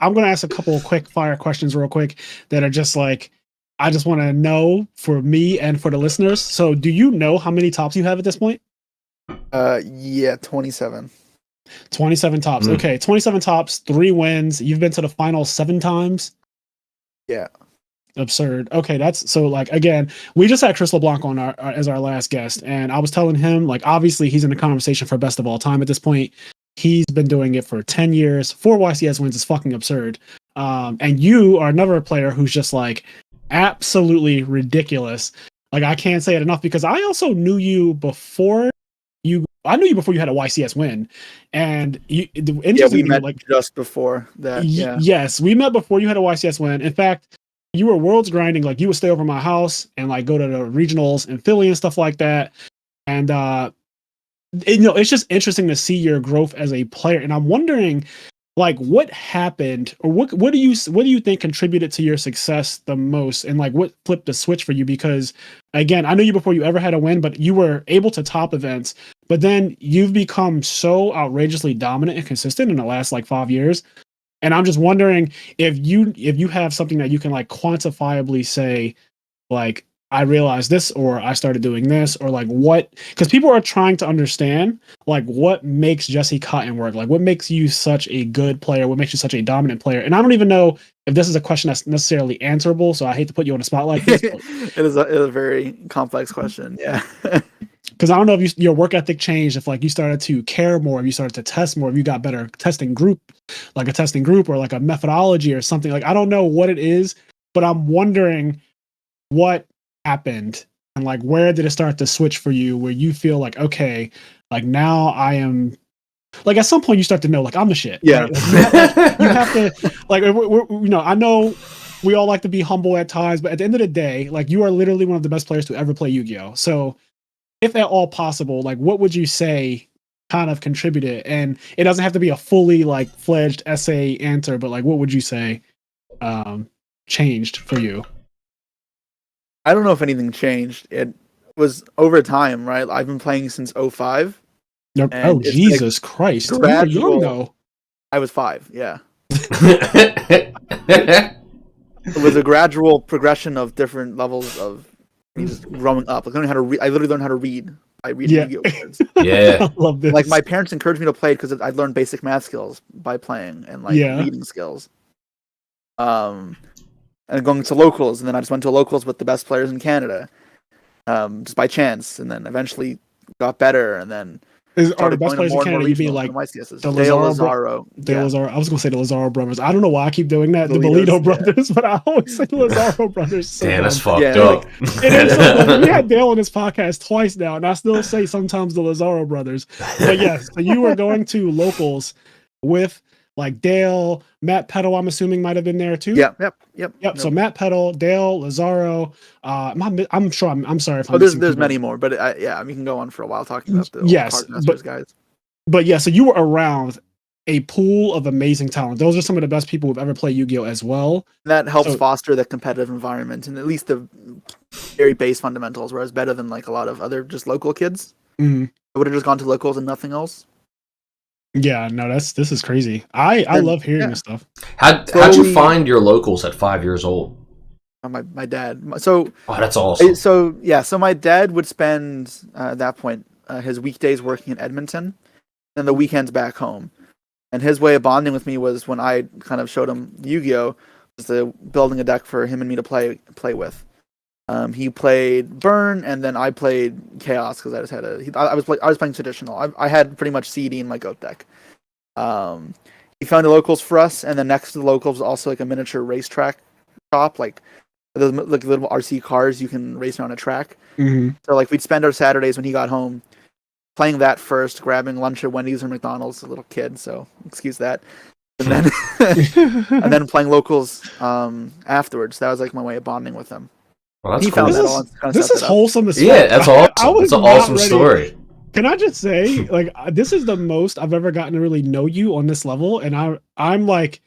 I'm going to ask a couple of quick fire questions real quick that are just like, I just want to know for me and for the listeners. So do you know how many tops you have at this point? Yeah, 27. 27 tops. Okay, 27 tops, 3 wins. You've been to the final 7 times. Yeah. Absurd. Okay, that's so like again, we just had Chris LeBlanc on as our last guest, and I was telling him like obviously he's in the conversation for best of all time at this point. He's been doing it for 10 years. 4 YCS wins is fucking absurd. And you are another player who's just like absolutely ridiculous. Like I can't say it enough because I also knew you before I knew you before you had a YCS win, and we met like just before that. Yeah. Yes, we met before you had a YCS win. In fact, you were worlds grinding. Like you would stay over my house and like go to the regionals in Philly and stuff like that. And it's just interesting to see your growth as a player. And I'm wondering, like, what happened, or what do you think contributed to your success the most, and like what flipped the switch for you? Because again, I knew you before you ever had a win, but you were able to top events. But then you've become so outrageously dominant and consistent in the last like 5 years. And I'm just wondering if you have something that you can like quantifiably say, like, I realized this, or I started doing this, or like what, because people are trying to understand like what makes Jesse Kotton work, like what makes you such a good player, what makes you such a dominant player. And I don't even know if this is a question that's necessarily answerable, so I hate to put you on the spot like this. It is a very complex question. Yeah. Because I don't know if your work ethic changed, if like you started to care more, if you started to test more, if you got better testing group, or like a methodology or something. Like I don't know what it is, but I'm wondering what happened and like where did it start to switch for you, where you feel like, okay, like now I am, like at some point you start to know like I'm the shit. Yeah. Right? Like, you have to like I know we all like to be humble at times, but at the end of the day, like you are literally one of the best players to ever play Yu-Gi-Oh. So if at all possible, like what would you say kind of contributed? And it doesn't have to be a fully like fledged essay answer, but like what would you say changed for you? I don't know if anything changed. It was over time, right? I've been playing since 05. Oh, Jesus Christ. You were young though. I was 5, yeah. It was a gradual progression of different levels of me just growing up. Like, I literally learned how to read by reading Yu-Gi-Oh words. Yeah. I love this. Like my parents encouraged me to play because I learned basic math skills by playing and like reading skills. And going to locals, and then I just went to locals with the best players in Canada, just by chance, and then eventually got better, and then are the best players in Canada? You mean like the Lazaro? I was gonna say the Lazaro brothers. I don't know why I keep doing that. The Bolito brothers, but I always say the Lazaro brothers. So damn, that's fucked up. It is so, we had Dale on this podcast twice now, and I still say sometimes the Lazaro brothers. But yes, so you were going to locals with like Dale, Matt Petal, I'm assuming might have been there too. Yep. So Matt Petal, Dale, Lazaro. I'm sure. I'm sorry if I'm. There's many more, but we can go on for a while talking about the guys. But yeah, so you were around a pool of amazing talent. Those are some of the best people who've ever played Yu-Gi-Oh as well. That helps foster the competitive environment and at least the very base fundamentals, whereas better than like a lot of other just local kids. Mm-hmm. I would have just gone to locals and nothing else. Yeah, no, this is crazy. I love hearing this stuff. How'd you find your locals at 5 years old? My dad. So that's awesome. So my dad would spend at that point his weekdays working in Edmonton, and the weekends back home. And his way of bonding with me was when I kind of showed him Yu-Gi-Oh, was building a deck for him and me to play with. He played Burn, and then I played Chaos because I just had I was playing traditional. I had pretty much CD in my GOAT deck. He found the locals for us, and then next to the locals was also like a miniature racetrack shop, like those like little RC cars you can race around a track. Mm-hmm. So like we'd spend our Saturdays when he got home playing that first, grabbing lunch at Wendy's or McDonald's. A little kid, so excuse that. And then and then playing locals afterwards. That was like my way of bonding with him. Well, that's cool. This is wholesome as yeah, that's awesome. It's an awesome story. Can I just say, like, this is the most I've ever gotten to really know you on this level, and I'm like,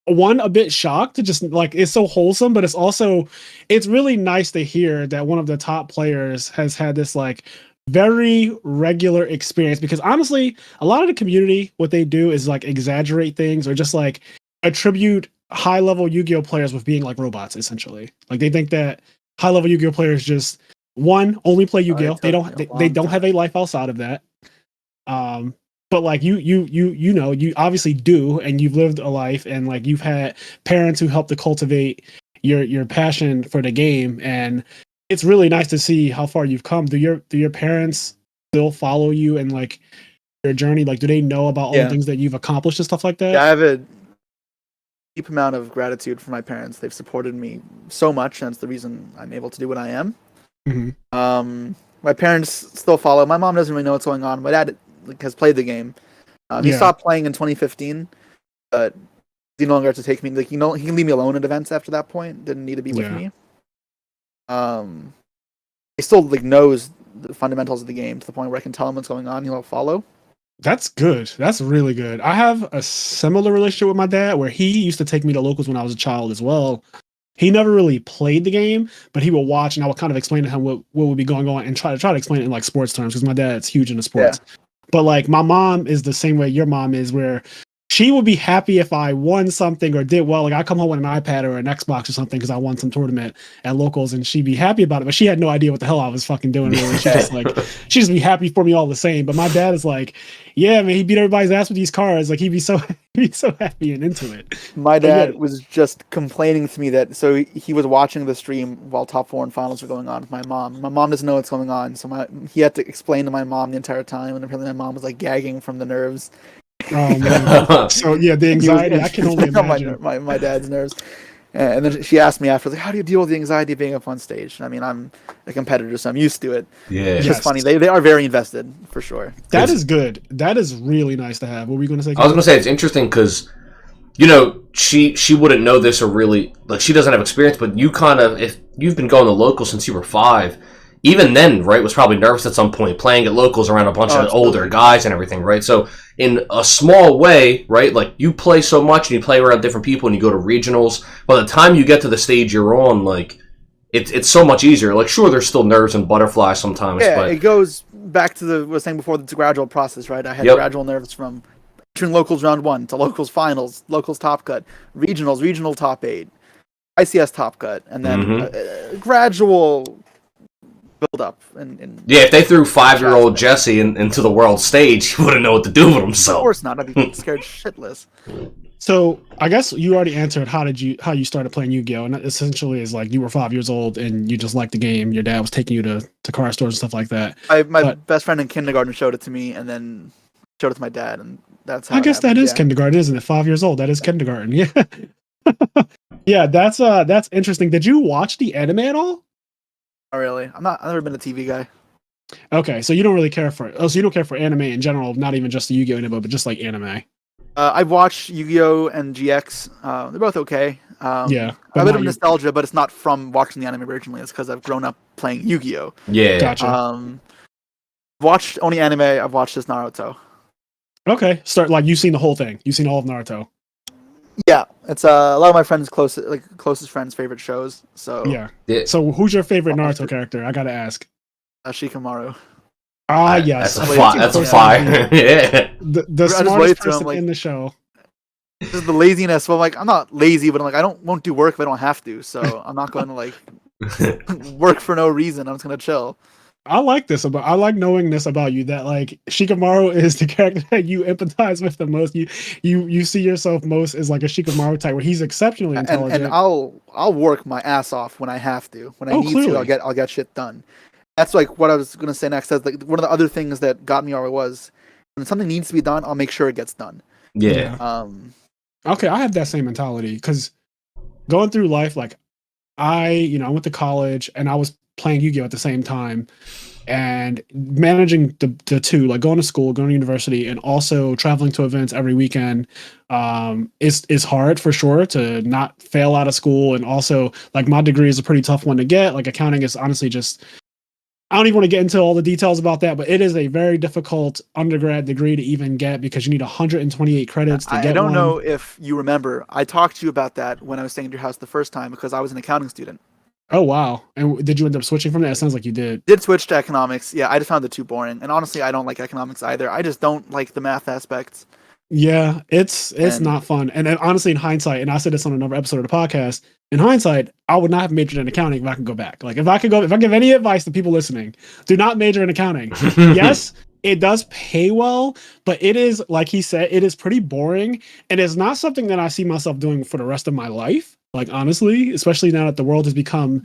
a bit shocked to just like it's so wholesome, but it's really nice to hear that one of the top players has had this like very regular experience, because honestly, a lot of the community, what they do is like exaggerate things or just like attribute high-level Yu-Gi-Oh players with being like robots, essentially. Like they think that high-level Yu-Gi-Oh players just only play Yu-Gi-Oh. They don't have a life outside of that. But like you obviously do, and you've lived a life, and like you've had parents who help to cultivate your passion for the game, and it's really nice to see how far you've come. Do your parents still follow you and like your journey? Like, do they know about all the things that you've accomplished and stuff like that? Yeah, I have a deep amount of gratitude for my parents. They've supported me so much, and it's the reason I'm able to do what I am. Mm-hmm. My parents still follow. My mom doesn't really know what's going on. My dad has played the game. He stopped playing in 2015, but he no longer has to take me. Like, he can leave me alone at events after that point. Didn't need to be with me. He still like knows the fundamentals of the game to the point where I can tell him what's going on. He'll follow. That's good. That's really good. I have a similar relationship with my dad where he used to take me to locals when I was a child as well. He never really played the game, but he would watch, and I would kind of explain to him what would be going on and try to explain it in like sports terms, because my dad's huge into sports. Yeah. But like my mom is the same way your mom is, where she would be happy if I won something or did well. Like I come home with an iPad or an Xbox or something because I won some tournament at locals, and she'd be happy about it. But she had no idea what the hell I was fucking doing. Really, she just be happy for me all the same. But my dad is like, yeah, man, he beat everybody's ass with these cards. Like he'd be so happy and into it. My dad was just complaining to me that he was watching the stream while top 4 and finals were going on with my mom. My mom doesn't know what's going on, so he had to explain to my mom the entire time, and apparently my mom was like gagging from the nerves. Oh man! So yeah, the anxiety. I can only imagine my dad's nerves. And then she asked me after, like, how do you deal with the anxiety of being up on stage? I mean, I'm a competitor, so I'm used to it. Yeah, it's just funny. They are very invested for sure. That is good. That is really nice to have. What were you going to say? I was going to say it's interesting because, she wouldn't know this, or really like she doesn't have experience. But you kind of, if you've been going to locals since you were 5. Even then, right, was probably nervous at some point, playing at locals around a bunch of older guys and everything, right? So in a small way, right, like you play so much and you play around different people and you go to regionals. By the time you get to the stage you're on, like it's so much easier. Like sure, there's still nerves and butterflies sometimes. Yeah, but it goes back to what I was saying before. It's a gradual process, right? I had gradual nerves from entering locals round 1 to locals finals, locals top cut, regionals, regional top 8, ICS top cut, and then gradual build up and if they threw 5-year-old Jesse into the world stage, he wouldn't know what to do with himself. Of course not. I'd be scared shitless. So I guess you already answered how you started playing Yu-Gi-Oh, and that essentially is like you were 5 years old and you just liked the game. Your dad was taking you to card stores and stuff like that. My best friend in kindergarten showed it to me, and then showed it to my dad, and that's how I guess that is kindergarten, isn't it? 5 years old. That is kindergarten. Yeah. Yeah, that's interesting. Did you watch the anime at all? Not really. I've never been a TV guy. Okay, so you don't really care for. So you don't care for anime in general, not even just the Yu-Gi-Oh anime, but just like anime. I've watched Yu-Gi-Oh and GX. They're both okay. Yeah, a bit of nostalgia, but it's not from watching the anime originally. It's because I've grown up playing Yu-Gi-Oh. Yeah, gotcha. Watched only anime. I've watched this Naruto. Okay, you've seen the whole thing. You've seen all of Naruto. Yeah, it's a lot of my friends' closest friends' favorite shows. So yeah. So who's your favorite Naruto character? I gotta ask. Shikamaru. Ah, yes. That's a fire. Yeah. The smartest person in the show. Just the laziness. Well, I'm not lazy, but I'm won't do work if I don't have to. So I'm not going to work for no reason. I'm just going to chill. I like knowing this about you, that Shikamaru is the character that you empathize with the most. You see yourself most as like a Shikamaru type, where he's exceptionally intelligent. And I'll work my ass off when I have to. When I need to, I'll get shit done. That's what I was gonna say next. That's one of the other things that got me where was when something needs to be done, I'll make sure it gets done. Yeah. Okay, I have that same mentality because going through life, I went to college and I was playing Yu-Gi-Oh at the same time, and managing the two, going to school, going to university, and also traveling to events every weekend is hard for sure to not fail out of school. And also my degree is a pretty tough one to get. Accounting is honestly just, I don't even want to get into all the details about that, but it is a very difficult undergrad degree to even get because you need 128 credits to get one. I don't know if you remember, I talked to you about that when I was staying at your house the first time because I was an accounting student. Oh, wow. And did you end up switching from that? It sounds like you did. Did switch to economics. Yeah, I just found it too boring. And honestly, I don't like economics either. I just don't like the math aspects. Yeah, it's And not fun. And honestly, in hindsight, and I said this on another episode of the podcast, in hindsight, I would not have majored in accounting if I could go back. Like if I give any advice to people listening, do not major in accounting. Yes, it does pay well, but it is, like he said, it is pretty boring. And it's not something that I see myself doing for the rest of my life. Like honestly, especially now that the world has become,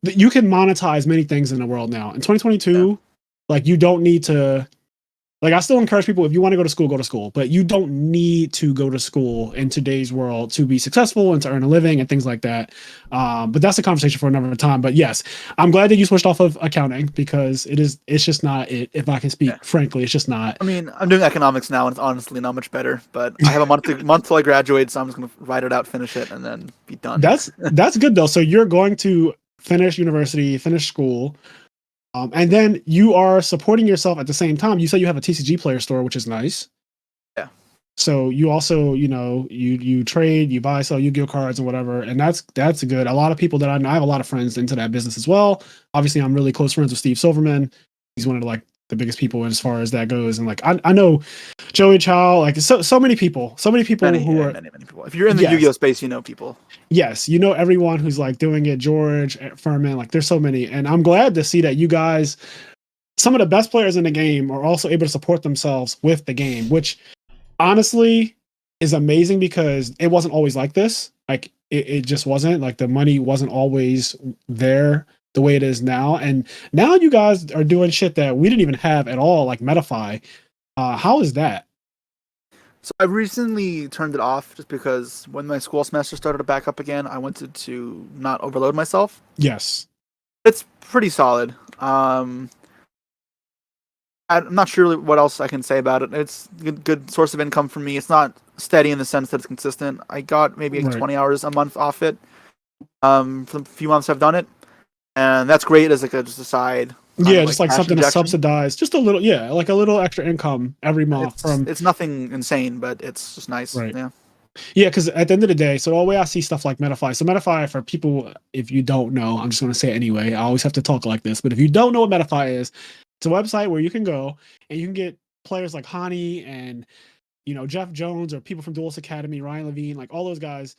you can monetize many things in the world now. In 2022, like you don't need to, like I still encourage people, if you want to go to school, but you don't need to go to school in today's world to be successful and to earn a living and things like that. But that's a conversation for another time. But yes, I'm glad that you switched off of accounting because it's just not it. If I can speak frankly, it's just not. I mean, I'm doing economics now, and it's honestly not much better. But I have a month till I graduate, so I'm just gonna write it out, finish it, and then be done. That's good though. So you're going to finish university, finish school. And then you are supporting yourself at the same time. You say you have a TCG player store, which is nice. Yeah. So you also, you trade, you buy, sell Yu-Gi-Oh cards and whatever, and that's good. A lot of people that I know, I have a lot of friends into that business as well. Obviously, I'm really close friends with Steve Silverman. He's one of the biggest people as far as that goes, and like I know Joey Chow, like so many people many who are many people. If you're in the Yu-Gi-Oh space, you know people. Yes, you know everyone who's like doing it. George, Furman, like there's so many, and I'm glad to see that you guys, some of the best players in the game, are also able to support themselves with the game, which honestly is amazing because it wasn't always like this. Like it just wasn't. Like the money wasn't always there the way it is now, and now you guys are doing shit that we didn't even have at all, like Metafy. How is that? So I recently turned it off just because when my school semester started to back up again, I wanted to not overload myself. Yes. It's pretty solid. I'm not sure really what else I can say about it. It's a good source of income for me. It's not steady in the sense that it's consistent. I got maybe 20 hours a month off it for the few months I've done it. And that's great as just a side. Yeah, just like something to subsidize, just a little, like a little extra income every month. It's nothing insane, but it's just nice. Right. Yeah. Yeah, because at the end of the day, so the way I see stuff like Metafy, so Metafy, for people, if you don't know, I'm just going to say it anyway. I always have to talk like this, but if you don't know what Metafy is, it's a website where you can go and you can get players like Hani and, Jeff Jones or people from Duelist Academy, Ryan Levine, like all those guys,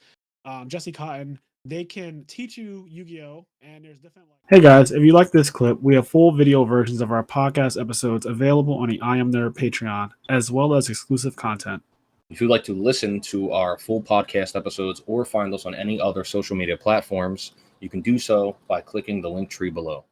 Jesse Kotton. They can teach you Yu-Gi-Oh! And there's different. Hey guys, if you like this clip, we have full video versions of our podcast episodes available on the I Am Nerd Patreon, as well as exclusive content. If you'd like to listen to our full podcast episodes or find us on any other social media platforms, you can do so by clicking the link tree below.